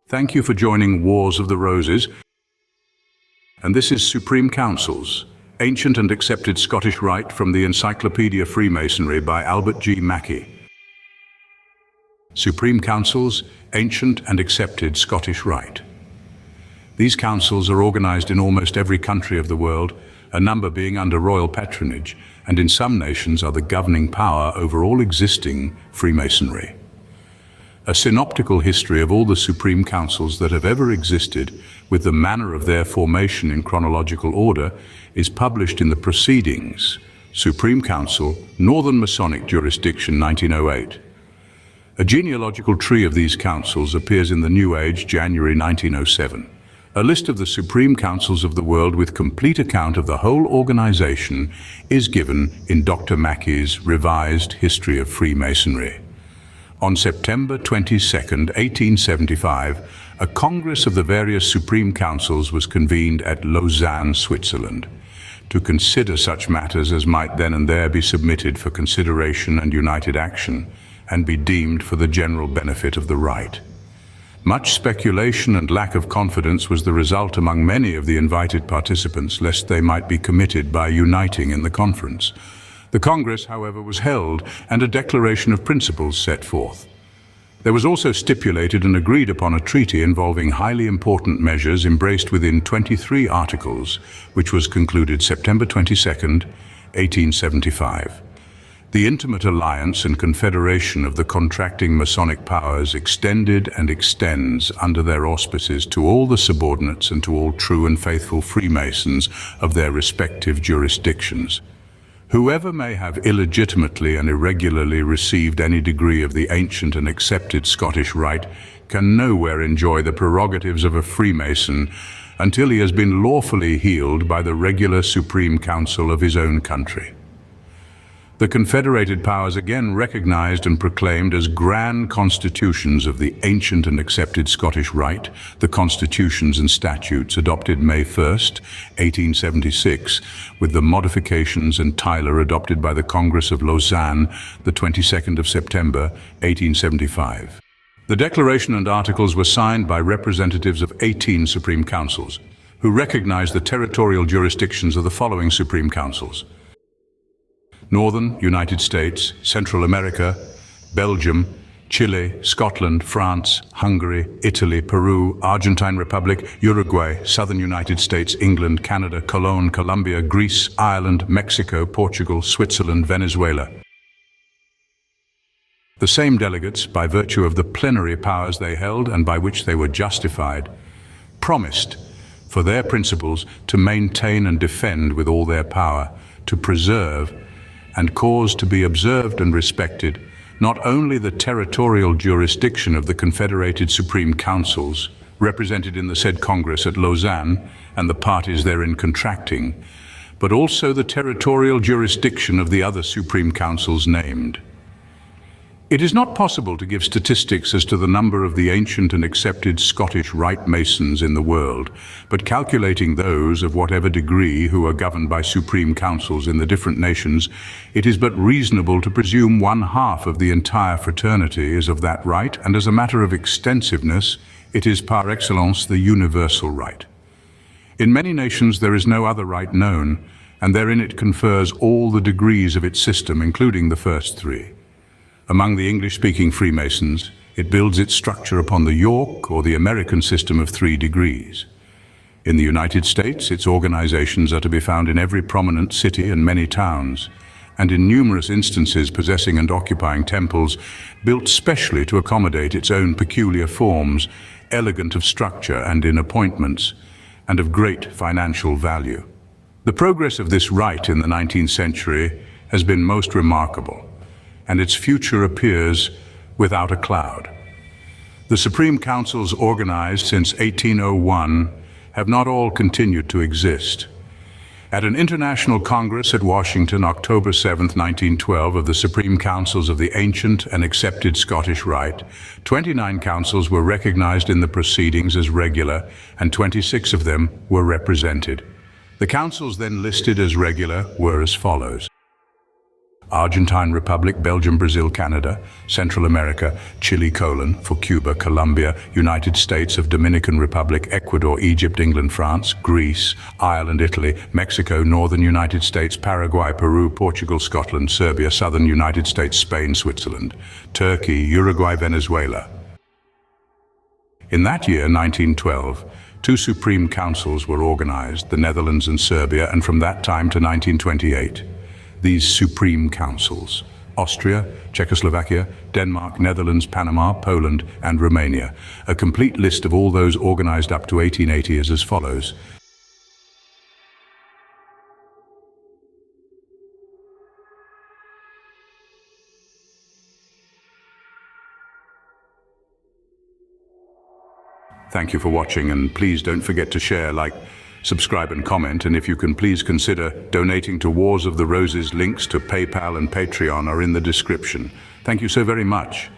Thank you for joining Wars of the Roses. And this is Supreme Councils, Ancient and Accepted Scottish Rite from the Encyclopedia of Freemasonry by Albert G. Mackey. Supreme Councils, Ancient and Accepted Scottish Rite. These councils are organized in almost every country of the world, a number being under royal patronage, and in some nations are the governing power over all existing Freemasonry. A synoptical history of all the Supreme Councils that have ever existed, with the manner of their formation in chronological order, is published in the Proceedings, Supreme Council, Northern Masonic Jurisdiction, 1908. A genealogical tree of these councils appears in the New Age, January 1907. A list of the Supreme Councils of the world with complete account of the whole organization is given in Dr. Mackey's Revised History of Freemasonry. On September 22, 1875, a Congress of the various Supreme Councils was convened at Lausanne, Switzerland, to consider such matters as might then and there be submitted for consideration and united action, and be deemed for the general benefit of the rite. Much speculation and lack of confidence was the result among many of the invited participants, lest they might be committed by uniting in the conference. The Congress, however, was held and a declaration of principles set forth. There was also stipulated and agreed upon a treaty involving highly important measures embraced within 23 articles, which was concluded September 22, 1875. The intimate alliance and confederation of the contracting Masonic powers extended and extends under their auspices to all the subordinates and to all true and faithful Freemasons of their respective jurisdictions. Whoever may have illegitimately and irregularly received any degree of the ancient and accepted Scottish Rite can nowhere enjoy the prerogatives of a Freemason until he has been lawfully healed by the regular Supreme Council of his own country. The confederated powers again recognized and proclaimed as grand constitutions of the ancient and accepted Scottish Rite the constitutions and statutes adopted May 1, 1876, with the modifications and Tyler adopted by the Congress of Lausanne the 22nd of September, 1875. The declaration and articles were signed by representatives of 18 Supreme Councils, who recognized the territorial jurisdictions of the following Supreme Councils: Northern United States, Central America, Belgium, Chile, Scotland, France, Hungary, Italy, Peru, Argentine Republic, Uruguay, Southern United States, England, Canada, Cologne, Colombia, Greece, Ireland, Mexico, Portugal, Switzerland, Venezuela. The same delegates, by virtue of the plenary powers they held and by which they were justified, promised, for their principles, to maintain and defend with all their power, to preserve and cause to be observed and respected not only the territorial jurisdiction of the confederated Supreme Councils represented in the said Congress at Lausanne and the parties therein contracting, but also the territorial jurisdiction of the other Supreme Councils named. It is not possible to give statistics as to the number of the ancient and accepted Scottish Rite Masons in the world, but calculating those of whatever degree who are governed by Supreme Councils in the different nations, it is but reasonable to presume 1/2 of the entire fraternity is of that rite, and as a matter of extensiveness, it is par excellence the universal rite. In many nations there is no other rite known, and therein it confers all the degrees of its system, including the first 3. Among the English-speaking Freemasons, it builds its structure upon the York or the American system of 3 degrees. In the United States, its organizations are to be found in every prominent city and many towns, and in numerous instances possessing and occupying temples built specially to accommodate its own peculiar forms, elegant of structure and in appointments, and of great financial value. The progress of this rite in the 19th century has been most remarkable, and its future appears without a cloud. The Supreme Councils organized since 1801 have not all continued to exist. At an international congress at Washington, October 7, 1912, of the Supreme Councils of the Ancient and Accepted Scottish Rite, 29 councils were recognized in the proceedings as regular, and 26 of them were represented. The councils then listed as regular were as follows: Argentine Republic, Belgium, Brazil, Canada, Central America, Chile, for Cuba, Colombia, United States of Dominican Republic, Ecuador, Egypt, England, France, Greece, Ireland, Italy, Mexico, Northern United States, Paraguay, Peru, Portugal, Scotland, Serbia, Southern United States, Spain, Switzerland, Turkey, Uruguay, Venezuela. In that year, 1912, two supreme councils were organized, the Netherlands and Serbia, and from that time to 1928. These supreme councils, Austria, Czechoslovakia, Denmark, Netherlands, Panama, Poland, and Romania. A complete list of all those organized up to 1880 is as follows. Thank you for watching, and please don't forget to share, like, subscribe and comment, and if you can please consider donating to Wars of the Roses. Links to PayPal and Patreon are in the description. Thank you so very much.